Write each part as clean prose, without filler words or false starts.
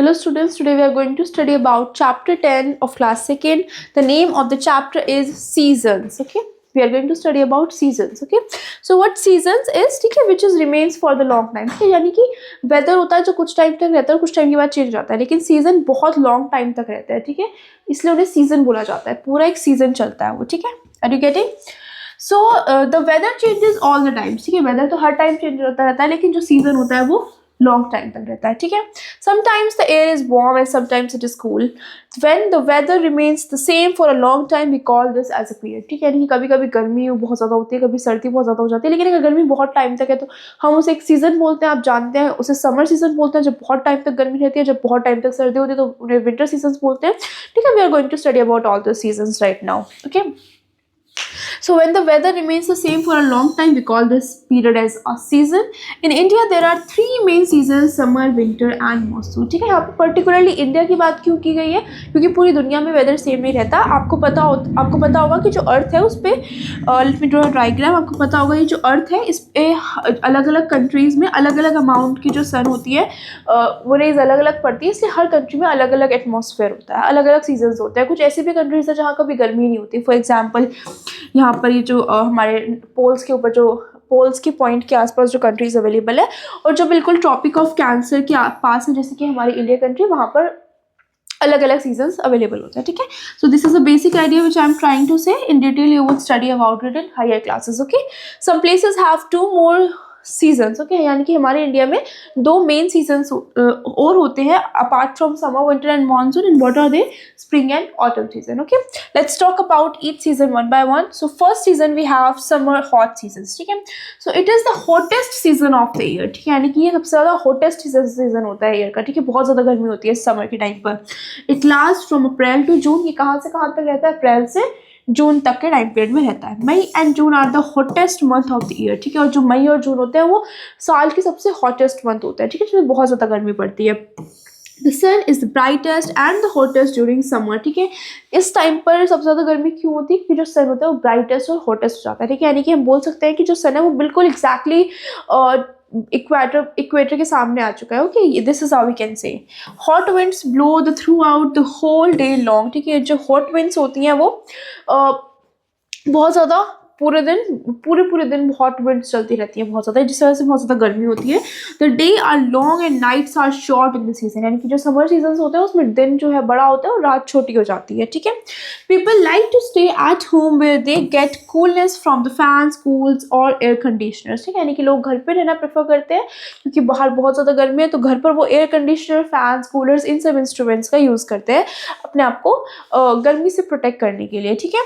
Hello students, today we are going to study about chapter 10 of class 2nd. The name of the chapter is seasons. Okay, we are going to study about seasons. Okay, so what seasons is, ठीक है, which is remains for the long time. ठीक है, यानी कि weather होता है जो कुछ टाइम तक रहता है, कुछ टाइम के बाद चेंज हो जाता है, लेकिन सीजन बहुत लॉन्ग टाइम तक रहता है. ठीक है, इसलिए उन्हें सीजन बोला जाता है. पूरा एक सीजन चलता है वो. ठीक है, are you getting? So the weather changes all the time. ठीक है, वेदर तो हर टाइम चेंज होता रहता है, लेकिन जो सीजन होता है वो लॉन्ग टाइम तक रहता है. ठीक है, sometimes the air is warm and sometimes it is cool. When the weather remains the same for a long time we call this as a period. ठीक है, यानी कि कभी कभी गर्मी बहुत ज़्यादा होती है, कभी सर्दी बहुत ज़्यादा हो जाती है, लेकिन अगर गर्मी बहुत टाइम तक है तो हम उसे एक सीजन बोलते हैं. आप जानते हैं, उसे समर सीजन बोलते हैं जब बहुत टाइम तक गर्मी रहती है, जब बहुत टाइम तक सर्दी होती है तो उन्हें विंटर सीजन बोलते हैं. ठीक है, we are going to study about all the seasons right now. Okay, so when the weather remains the same for a long time, we call this period as a season. In India, there are three main seasons: summer, winter and monsoon. ठीक है, यहाँ पे particularly India की बात क्यों की गई है? क्योंकि पूरी दुनिया में वेदर सेम नहीं रहता. आपको पता होगा कि जो अर्थ है उस पे let me draw a diagram. आपको पता होगा ये जो अर्थ है इस पे अलग अलग कंट्रीज़ में अलग अलग अमाउंट की जो सन होती है वो रेज अलग अलग पड़ती है, इसलिए हर कंट्री में अलग अलग एटमॉस्फेयर होता है, अलग अलग सीजन्स होते हैं. कुछ ऐसी भी कंट्रीज है जहाँ कभी गर्मी नहीं होती. फॉर एग्जाम्पल यहाँ पर ये जो हमारे पोल्स के ऊपर, जो पोल्स के पॉइंट के आसपास जो कंट्रीज अवेलेबल है, और जो बिल्कुल ट्रॉपिक ऑफ कैंसर के पास है जैसे कि हमारी इंडिया कंट्री, वहाँ पर अलग अलग सीजन्स अवेलेबल होते हैं. ठीक है, so this is a basic idea which I am trying to say. In detail you would study about it in higher classes. Okay, some places have 2 more seasons. Okay, यानी कि हमारे India में 2 main seasons और होते हैं apart from summer, winter and monsoon. And what are they? Spring and autumn season. Okay, let's talk about each season one by one. So first season we have summer hot seasons. ठीक है, so it is the hottest season of the year. ठीक है, यानी कि ये सबसे ज़्यादा hottest season होता है ईयर का. ठीक है, बहुत ज़्यादा गर्मी होती है समर के टाइम पर. It last from April to June. ये कहाँ से कहाँ तक रहता है? अप्रैल से जून तक के टाइम पीरियड में रहता है. May and June are the hottest month of the year. ठीक है, और जो मई और जून होते हैं वो साल के सबसे हॉटेस्ट मंथ होता है. ठीक है, जिसमें बहुत ज़्यादा गर्मी पड़ती है. The sun is the brightest and the hottest during summer. ठीक है, इस टाइम पर सबसे ज़्यादा गर्मी क्यों होती है? क्योंकि जो सन होता है वो ब्राइटेस्ट और हॉटेस्ट हो जाता है. ठीक है, यानी कि हम बोल सकते हैं कि जो सन है वो बिल्कुल एग्जैक्टली इक्वेटर के सामने आ चुका है. Okay, this is how we can say. Hot winds blow the throughout the whole day long. ठीक है, जो हॉट विंड्स होती हैं वो बहुत ज़्यादा पूरे दिन हॉट विंड्स चलती रहती है बहुत ज़्यादा, जिस वजह से बहुत ज़्यादा गर्मी होती है. The day are long and nights are short in the season. यानी कि जो समर सीजन होते हैं उसमें दिन जो है बड़ा होता है और रात छोटी हो जाती है. ठीक है, people like to stay at home where they get coolness from the fans, cools और एयर कंडीशनर्स. ठीक है, यानी कि लोग घर पर रहना प्रेफर करते हैं क्योंकि बाहर बहुत ज़्यादा गर्मी है, तो घर पर वो एयर कंडीशनर, फैंस, कूलर्स, इन सब इंस्ट्रूमेंट्स का यूज़ करते हैं अपने आप को गर्मी से प्रोटेक्ट करने के लिए. ठीक है,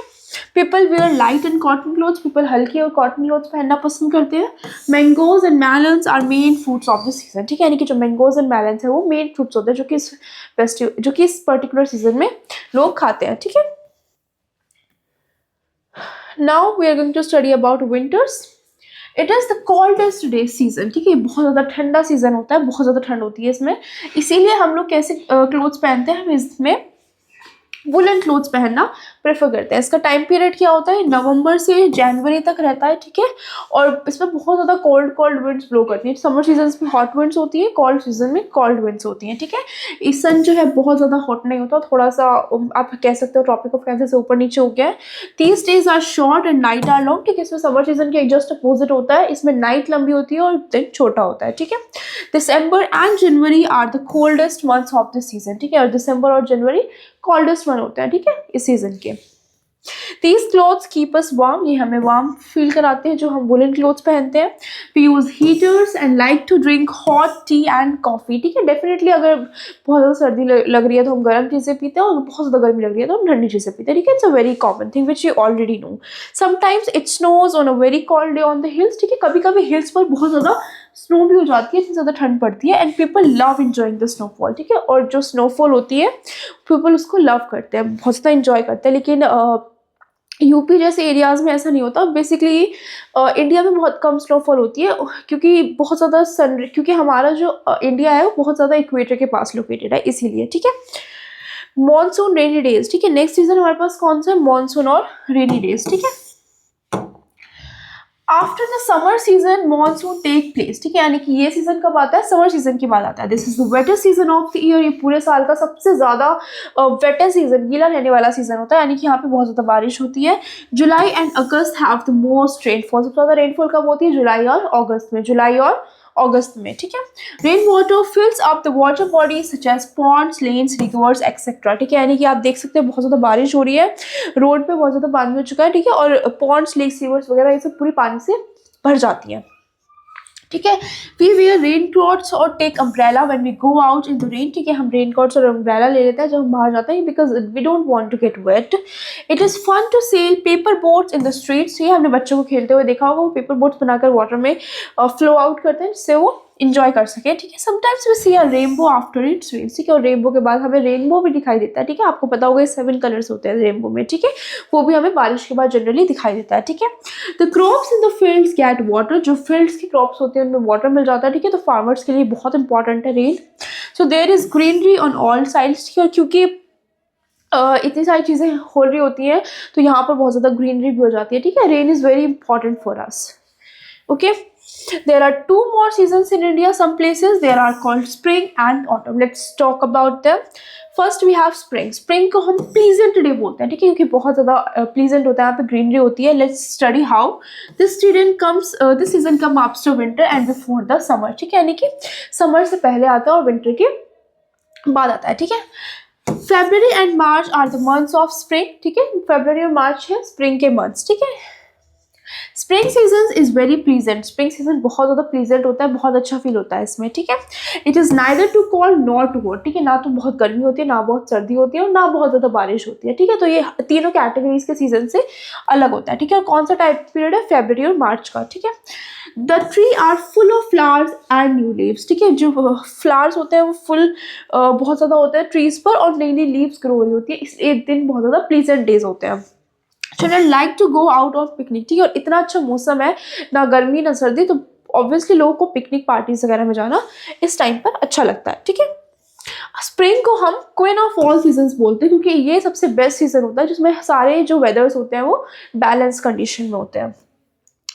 people wear light and cotton clothes. People हल्की और कॉटन क्लोथ्स पहनना पसंद करते हैं. Mangoes and melons are main fruits of the season. ठीक है, यानी कि जो मैंगोज एंड मेलन्स है वो मेन फ्रूट्स होते हैं जो कि इस पर्टिकुलर सीजन में लोग खाते हैं. ठीक है, now we are going to study about winters. It is the coldest day season. ठीक है, बहुत ज़्यादा ठंडा सीजन होता है, बहुत ज़्यादा ठंड होती है इसमें, इसीलिए हम लोग कैसे क्लोथ्स पहनते हैं? हम इसमें वुलन क्लोथ्स पहनना प्रेफर करते हैं. इसका टाइम पीरियड क्या होता है? नवंबर से जनवरी तक रहता है. ठीक है, और इसमें बहुत ज़्यादा कोल्ड विंड्स ब्लो करती हैं. समर सीजन में हॉट विंड्स होती है, कोल्ड सीजन में कोल्ड विंड्स होती हैं. ठीक है, इस सन जो है बहुत ज़्यादा हॉट नहीं होता, थोड़ा सा आप कह सकते हो ट्रॉपिक ऑफ कैंसर से ऊपर नीचे हो गया है. These days are short and night are long. ठीक है, इसमें समर सीजन के जस्ट अपोजिट होता है, इसमें नाइट लंबी होती है और दिन छोटा होता है. ठीक है, December and January are the coldest months of the season. ठीक है, और दिसंबर और जनवरी कोल्डेस्ट मंथ होते हैं. ठीक है, इस सीजन के. These clothes keep us warm. ये हमें वार्म फील कराते हैं जो हम वुलन क्लोथ्स पहनते हैं. We use heaters and like to drink hot tea and coffee. ठीक है, डेफिनेटली अगर बहुत ज़्यादा सर्दी लग रही है तो हम गर्म चीज़ें पीते हैं, और बहुत ज़्यादा गर्मी लग रही है तो हम ठंडी चीज़ें पीते हैं. ठीक है, it's a very common thing which you already know. Sometimes it snows on a very cold day on the hills. ठीक है, कभी कभी हिल्स पर बहुत ज़्यादा स्नो भी हो जाती है, इतनी ज़्यादा ठंड पड़ती है. And people love enjoying the snowfall. ठीक है, और जो स्नोफॉल होती है पीपल उसको लव करते हैं, बहुत ज़्यादा इंजॉय करते हैं. लेकिन यूपी जैसे एरियाज़ में ऐसा नहीं होता. बेसिकली इंडिया में बहुत कम स्नोफॉल होती है क्योंकि बहुत ज़्यादा क्योंकि हमारा जो इंडिया है वो बहुत ज़्यादा इक्वेटर के पास लोकेटेड है, इसीलिए. ठीक है, मॉनसून रेनी डेज. ठीक है, नेक्स्ट सीजन हमारे पास कौन सा है? मॉनसून और रेनी डेज. ठीक है, after the summer season monsoon take place, ठीक है, यानी कि ये सीजन कब आता है, समर सीजन के बाद आता है. This is the wettest season of the year, ये पूरे साल का सबसे ज्यादा वेटेस्ट सीजन, गीला रहने वाला सीजन होता है, यानी कि यहाँ पे बहुत ज्यादा बारिश होती है. July and August have the most rainfall, सबसे ज्यादा रेनफॉल कब होती है, जुलाई और अगस्त में, जुलाई और अगस्त में, ठीक है. Rain water fills up the water bodies such as ponds, lakes, rivers etcetera, ठीक है, यानी कि आप देख सकते हैं बहुत ज़्यादा बारिश हो रही है, रोड पे बहुत ज़्यादा पानी हो चुका है, ठीक है, और पॉन्ड्स, लेक्स, रिवर्स वगैरह ये सब पूरी पानी से भर जाती है, ठीक है. वी वेयर रेन कोट्स और take umbrella when we go out in the rain, ठीक है, हम रेन कोट्स और अम्ब्रेला ले लेते हैं जब हम बाहर जाते हैं, because we don't want to get wet. It is fun to sail paper boats in the streets, ये हमने बच्चों को खेलते हुए देखा होगा, वो पेपर बोट्स बनाकर वाटर में फ्लो आउट करते हैं जिससे वो इंजॉय कर सके, ठीक है. Sometimes we see a rainbow after its rains, ठीक है, और रेनबो के बाद हमें रेनबो भी दिखाई देता है, ठीक है, आपको पता होगा 7 कलर्स होते हैं रेनबो में, ठीक है, वो भी हमें बारिश के बाद जनरली दिखाई देता है, ठीक है. The crops in the fields get water, जो फील्ड्स की क्रॉप्स होते हैं उनमें वाटर मिल जाता है, ठीक है, तो फार्मर्स के लिए बहुत इंपॉर्टेंट है rain. So there is greenery on all sides, ठीक है, क्योंकि इतनी सारी चीज़ें हो रही होती हैं तो यहाँ पर बहुत ज़्यादा ग्रीनरी भी हो जाती है, ठीक है. Rain is very important for us. Okay, there are 2 more seasons in India. Some places there are called spring and autumn. Let's talk about them. First we have spring. Spring को हम pleasant day बोलते हैं, ठीक है, क्योंकि बहुत ज़्यादा pleasant होता है, यहाँ पे greenery होती है. Let's study how this season comes after winter and before the summer, ठीक है, यानी कि summer से पहले आता है और winter के बाद आता है, ठीक है. February and March are the months of spring, ठीक है, February और March है spring के months, ठीक है. Spring season is very pleasant, spring season बहुत ज़्यादा प्लीजेंट होता है, बहुत अच्छा फील होता है इसमें, ठीक है. It is neither too cold nor too hot, ठीक है, ना तो बहुत गर्मी होती है, ना बहुत सर्दी होती है और ना बहुत ज़्यादा बारिश होती है, ठीक है. तो ये तीनों कैटेगरीज के सीजन से अलग होता है, ठीक है. और कौन सा टाइप पीरियड है, फेब्रुअरी और मार्च का, ठीक है. The tree are full of flowers and new leaves, ठीक है, जो फ्लावर्स होते हैं वो फुल बहुत ज़्यादा होते हैं ट्रीज पर और नई नई लीव्स ग्रो हो रही होती है. इस एक दिन बहुत ज़्यादा प्लीजेंट डेज होते हैं. Children like to go out on picnic, ठीक है, और इतना अच्छा मौसम है, ना गर्मी ना सर्दी, तो ऑब्वियसली लोगों को पिकनिक पार्टीज वगैरह में जाना इस टाइम पर अच्छा लगता है, ठीक है. स्प्रिंग को हम क्वीन ऑफ ऑल सीजन्स बोलते हैं क्योंकि ये सबसे बेस्ट सीजन होता है जिसमें सारे जो वेदर्स होते हैं वो बैलेंस कंडीशन में होते हैं.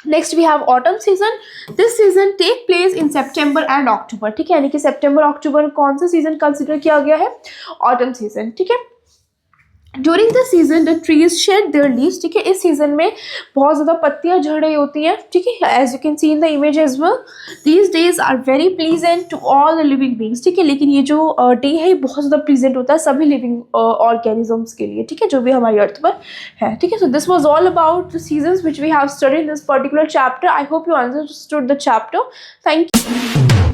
Next we have autumn season. This season take place in September and October, ठीक है, यानी कि सेप्टेम्बर अक्टूबर कौन सा सीजन कंसिडर किया गया है, ऑटम सीजन, ठीक है. During the season the trees shade there leaves, ठीक है, इस सीजन में बहुत ज़्यादा पत्तियां झड़ रही होती हैं, ठीक है, as you can see in the image as well. These days are very pleasant to all the living beings, ठीक है, लेकिन ये जो डे है ये बहुत ज़्यादा प्लीजेंट होता है सभी लिविंग ऑर्गेनिजम्स के लिए, ठीक है, जो भी हमारी अर्थ पर है, ठीक है. So this was all about the seasons which we have studied in this particular chapter. I hope you understood the chapter. Thank you.